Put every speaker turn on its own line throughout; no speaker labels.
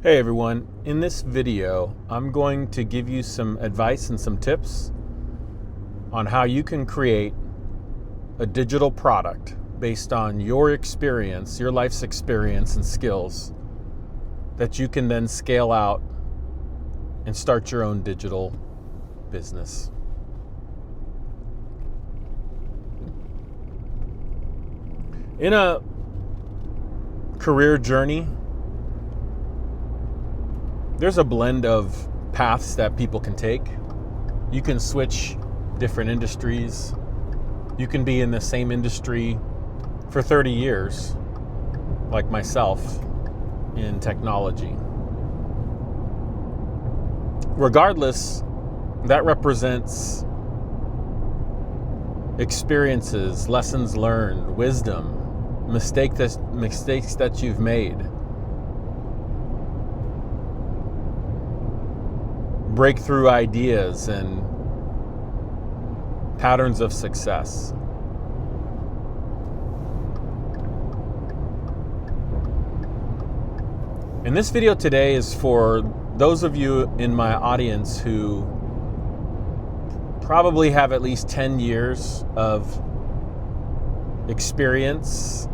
Hey everyone, in this video I'm going to give you some advice and some tips on how you can create a digital product based on your experience, your life's experience and skills that you can then scale out and start your own digital business. In a career journey, there's a blend of paths that people can take. You can switch different industries. You can be in the same industry for 30 years, like myself, in technology. Regardless, that represents experiences, lessons learned, wisdom, mistakes that you've made. Breakthrough ideas and patterns of success. And this video today is for those of you in my audience who probably have at least 10 years of experience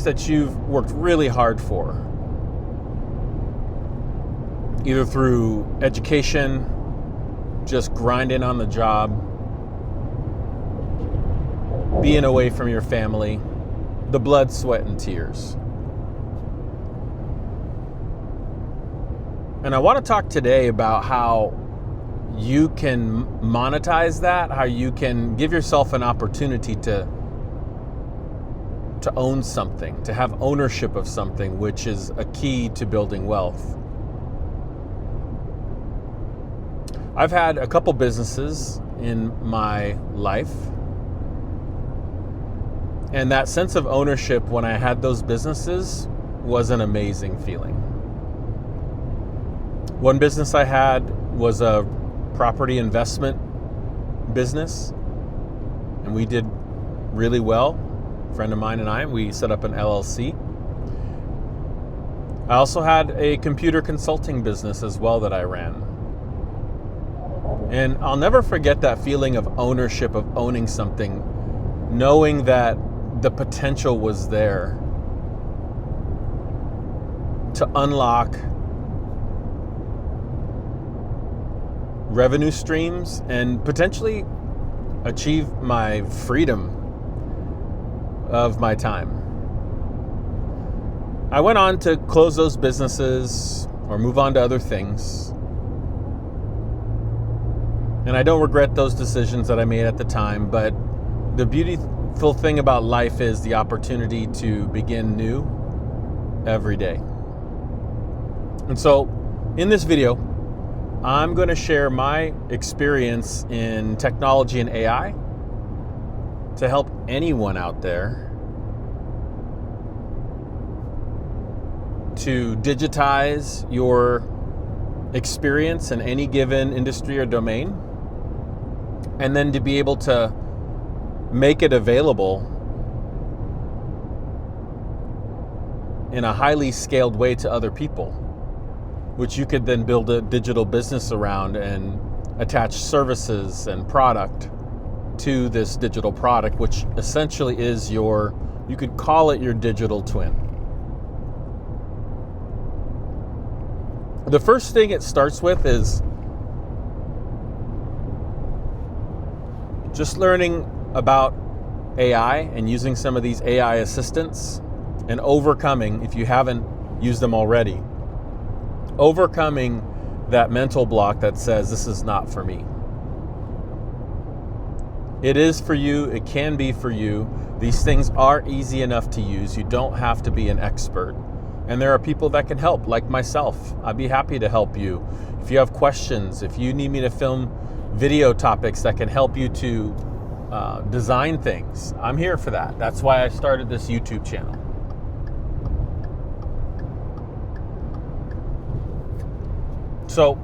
that you've worked really hard for, either through education, just grinding on the job, being away from your family, the blood, sweat, and tears. And I want to talk today about how you can monetize that, how you can give yourself an opportunity to own something, to have ownership of something, which is a key to building wealth. I've had a couple businesses in my life, and that sense of ownership when I had those businesses was an amazing feeling. One business I had was a property investment business, and we did really well. A friend of mine and we set up an LLC. I also had a computer consulting business as well that I ran. And I'll never forget that feeling of ownership, of owning something, knowing that the potential was there to unlock revenue streams and potentially achieve my freedom of my time. I went on to close those businesses or move on to other things. And I don't regret those decisions that I made at the time, but the beautiful thing about life is the opportunity to begin new every day. And so in this video, I'm going to share my experience in technology and AI to help anyone out there to digitize your experience in any given industry or domain, and then to be able to make it available in a highly scaled way to other people, which you could then build a digital business around and attach services and product to this digital product, which essentially is you could call it your digital twin. The first thing it starts with is just learning about AI and using some of these AI assistants and overcoming, if you haven't used them already, overcoming that mental block that says this is not for me. It is for you. It can be for you. These things are easy enough to use. You don't have to be an expert. And there are people that can help, like myself. I'd be happy to help you. If you have questions, if you need me to film video topics that can help you to design things, I'm here for that. That's why I started this YouTube channel. So,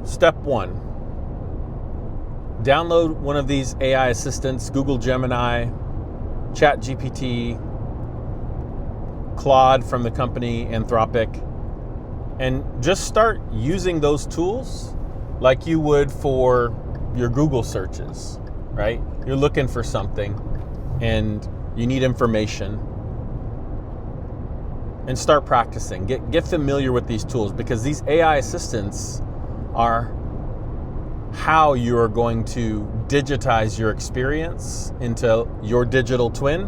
step one. download one of these AI assistants, Google Gemini, ChatGPT, Claude from the company Anthropic, and just start using those tools like you would for your Google searches, right? You're looking for something and you need information, and start practicing. Get familiar with these tools, because these AI assistants are how you are going to digitize your experience into your digital twin,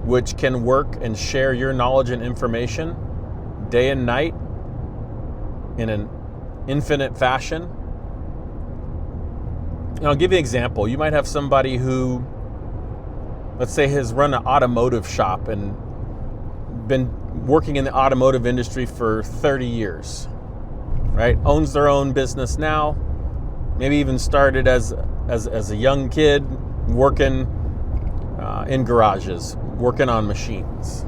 which can work and share your knowledge and information day and night in an infinite fashion. And I'll give you an example. You might have somebody who, let's say, has run an automotive shop and been working in the automotive industry for 30 years, right? Owns their own business now, maybe even started as a young kid working in garages, working on machines.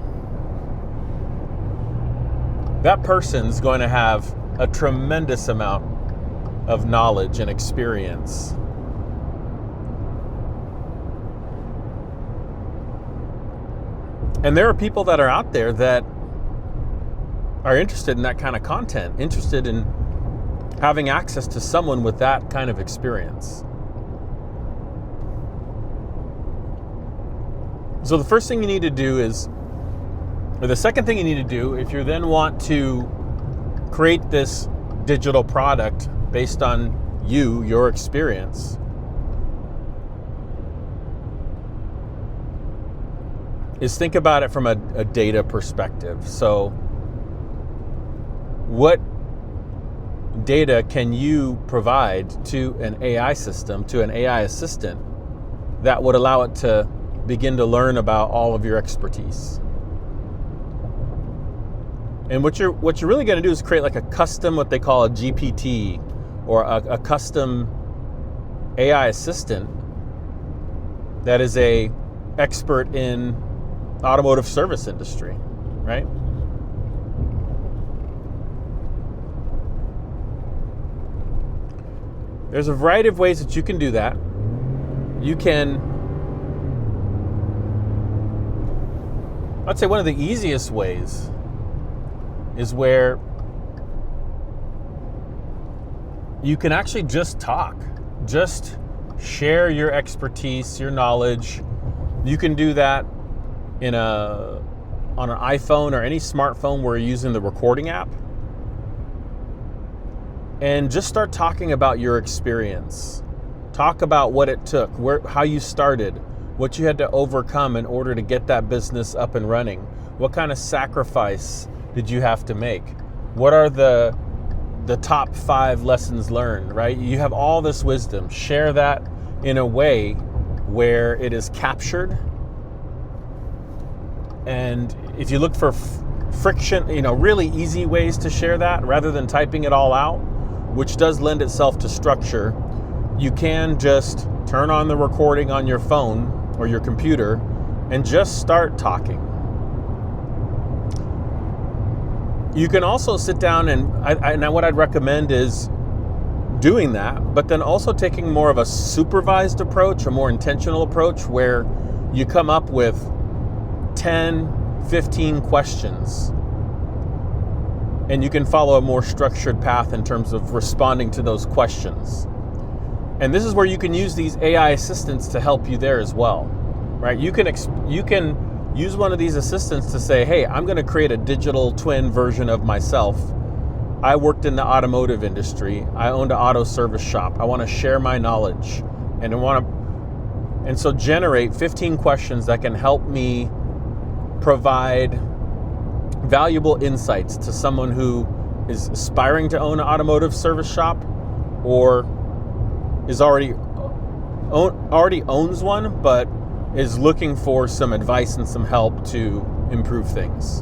That person's going to have a tremendous amount of knowledge and experience. And there are people that are out there that are interested in that kind of content, interested in having access to someone with that kind of experience. So the first thing you need to do is, or the second thing you need to do, if you then want to create this digital product based on your experience, is think about it from a data perspective. So what data can you provide to an AI system, to an AI assistant, that would allow it to begin to learn about all of your expertise? And what you're really going to do is create like a custom, what they call a GPT, or a custom AI assistant that is a expert in automotive service industry, right? There's a variety of ways that you can do that. You can, I'd say one of the easiest ways is where you can actually just talk, just share your expertise, your knowledge. You can do that on an iPhone or any smartphone where you're using the recording app, and just start talking about your experience. Talk about what it took, how you started, what you had to overcome in order to get that business up and running. What kind of sacrifice did you have to make? What are the top 5 lessons learned, right? You have all this wisdom. Share that in a way where it is captured. And if you look for friction, really easy ways to share that rather than typing it all out, which does lend itself to structure, you can just turn on the recording on your phone or your computer and just start talking. You can also sit down and what I'd recommend is doing that, but then also taking more of a supervised approach, a more intentional approach, where you come up with 10, 15 questions, and you can follow a more structured path in terms of responding to those questions. And this is where you can use these AI assistants to help you there as well, right? You can use one of these assistants to say, hey, I'm going to create a digital twin version of myself. I worked in the automotive industry. I owned an auto service shop. I want to share my knowledge, and so generate 15 questions that can help me provide valuable insights to someone who is aspiring to own an automotive service shop, or is already owns one, but is looking for some advice and some help to improve things.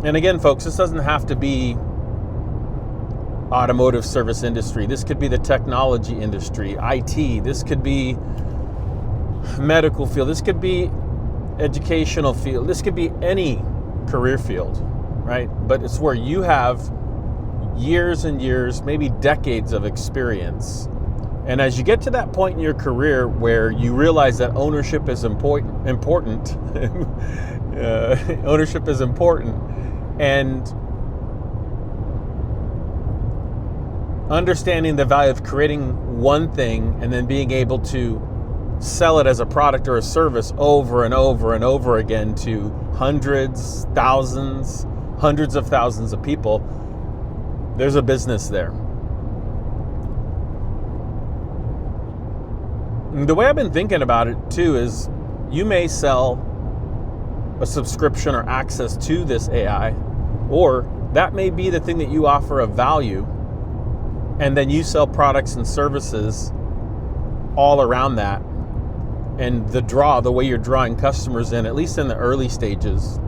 And again, folks, this doesn't have to be automotive service industry. This could be the technology industry, IT. This could be medical field. This could be educational field. This could be any career field, right? But it's where you have years and years, maybe decades of experience And as you get to that point in your career where you realize that ownership is important, ownership is important, and understanding the value of creating one thing and then being able to sell it as a product or a service over and over and over again to hundreds, thousands, hundreds of thousands of people, there's a business there. And the way I've been thinking about it too is you may sell a subscription or access to this AI, or that may be the thing that you offer of value, and then you sell products and services all around that. And the way you're drawing customers in, at least in the early stages,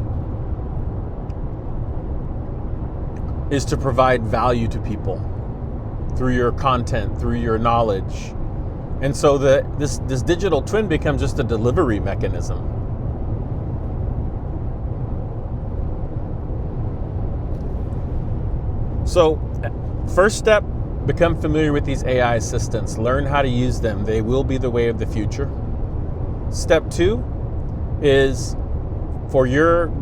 is to provide value to people through your content, through your knowledge. And so this digital twin becomes just a delivery mechanism. So, first step, become familiar with these AI assistants. Learn how to use them. They will be the way of the future. Step 2 is, for your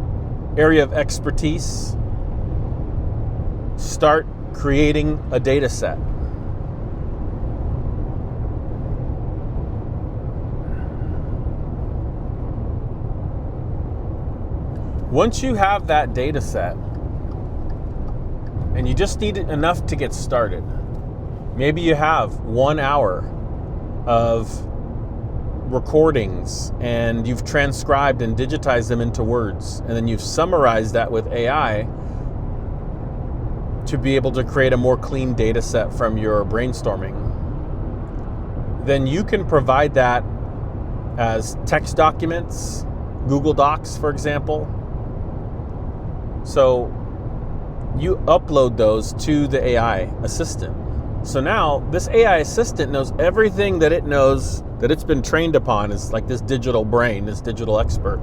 area of expertise, start creating a data set. Once you have that data set, and you just need enough to get started, maybe you have 1 hour of recordings and you've transcribed and digitized them into words, and then you've summarized that with AI to be able to create a more clean data set from your brainstorming. Then you can provide that as text documents, Google Docs, for example. So you upload those to the AI assistant. So now this AI assistant knows everything that it knows, that it's been trained upon, is like this digital brain, this digital expert.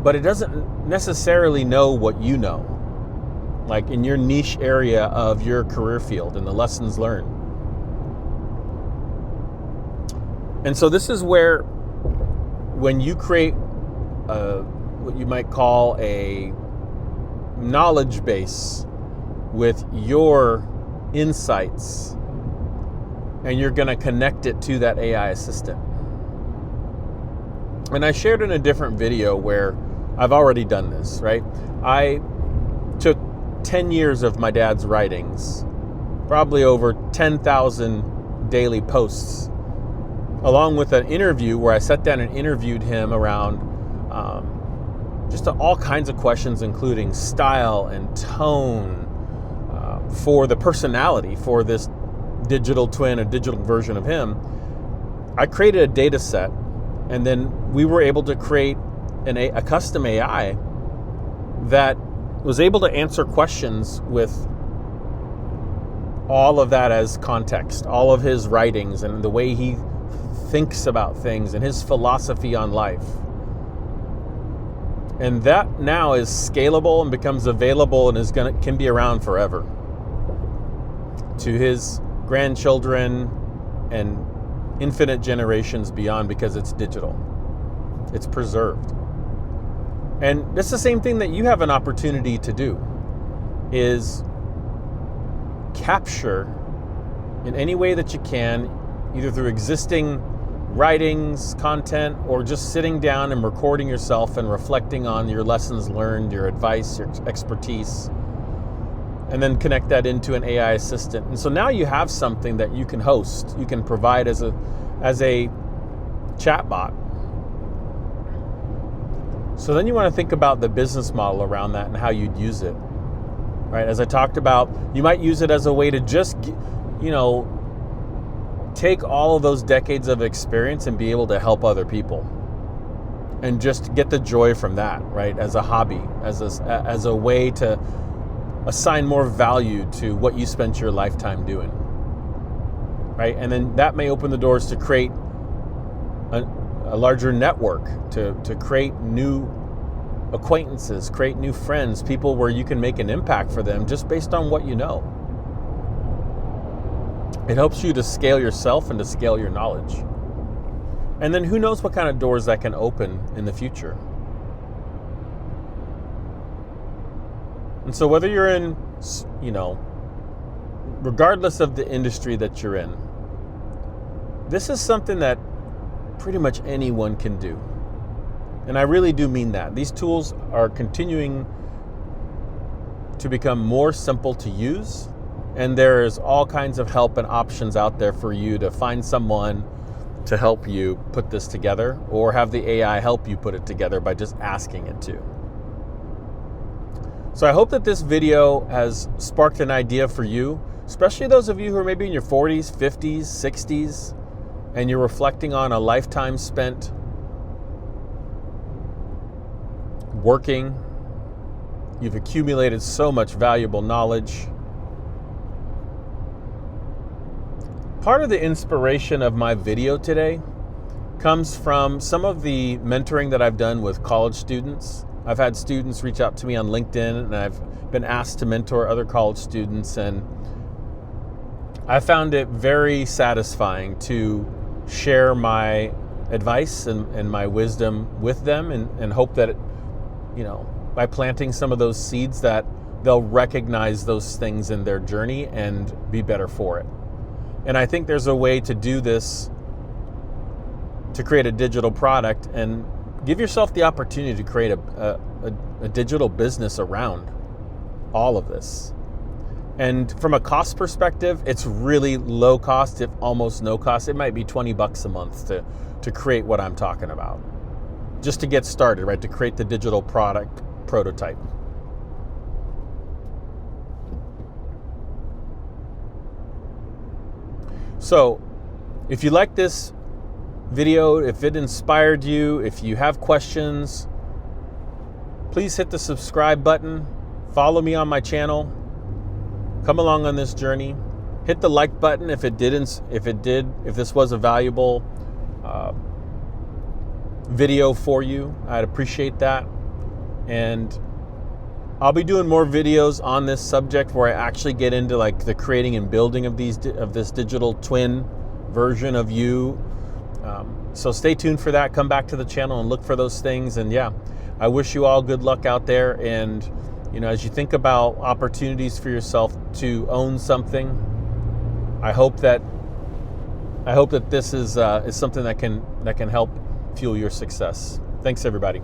But it doesn't necessarily know what you know, like in your niche area of your career field and the lessons learned. And so this is where, when you create what you might call a knowledge base with your insights, and you're going to connect it to that AI assistant. And I shared in a different video where I've already done this, right? I took 10 years of my dad's writings, probably over 10,000 daily posts, along with an interview where I sat down and interviewed him around just all kinds of questions, including style and tone, for the personality for this digital twin, a digital version of him. I created a data set, and then we were able to create a custom AI that was able to answer questions with all of that as context, all of his writings and the way he thinks about things and his philosophy on life. And that now is scalable and becomes available and can be around forever to his grandchildren and infinite generations beyond, because it's digital. It's preserved. And it's the same thing that you have an opportunity to do, is capture in any way that you can, either through existing writings, content, or just sitting down and recording yourself and reflecting on your lessons learned, your advice, your expertise, and then connect that into an AI assistant. And so now you have something that you can host, you can provide as a chatbot. So then you want to think about the business model around that and how you'd use it, right? As I talked about, you might use it as a way to just, take all of those decades of experience and be able to help other people and just get the joy from that, right? As a hobby, as a way to assign more value to what you spent your lifetime doing, right? And then that may open the doors to create a larger network, to create new acquaintances, create new friends, people where you can make an impact for them just based on what you know. It helps you to scale yourself and to scale your knowledge. And then who knows what kind of doors that can open in the future. And so whether you're in, regardless of the industry that you're in, this is something that pretty much anyone can do. And I really do mean that. These tools are continuing to become more simple to use, and there's all kinds of help and options out there for you to find someone to help you put this together, or have the AI help you put it together by just asking it to. So I hope that this video has sparked an idea for you, especially those of you who are maybe in your 40s, 50s, 60s, and you're reflecting on a lifetime spent working. You've accumulated so much valuable knowledge. Part of the inspiration of my video today comes from some of the mentoring that I've done with college students. I've had students reach out to me on LinkedIn, and I've been asked to mentor other college students, and I found it very satisfying to share my advice and my wisdom with them, and hope that, by planting some of those seeds, that they'll recognize those things in their journey and be better for it. And I think there's a way to do this, to create a digital product and give yourself the opportunity to create a digital business around all of this. And from a cost perspective, it's really low cost, if almost no cost. It might be $20 a month to create what I'm talking about. Just to get started, right? To create the digital product prototype. So, if you like this video, if it inspired you, if you have questions, please hit the subscribe button. Follow me on my channel. Come along on this journey. Hit the like button if this was a valuable video for you. I'd appreciate that. And I'll be doing more videos on this subject where I actually get into like the creating and building of this digital twin version of you. So stay tuned for that. Come back to the channel and look for those things. And yeah, I wish you all good luck out there. And as you think about opportunities for yourself to own something, I hope that this is something that can help fuel your success. Thanks, everybody.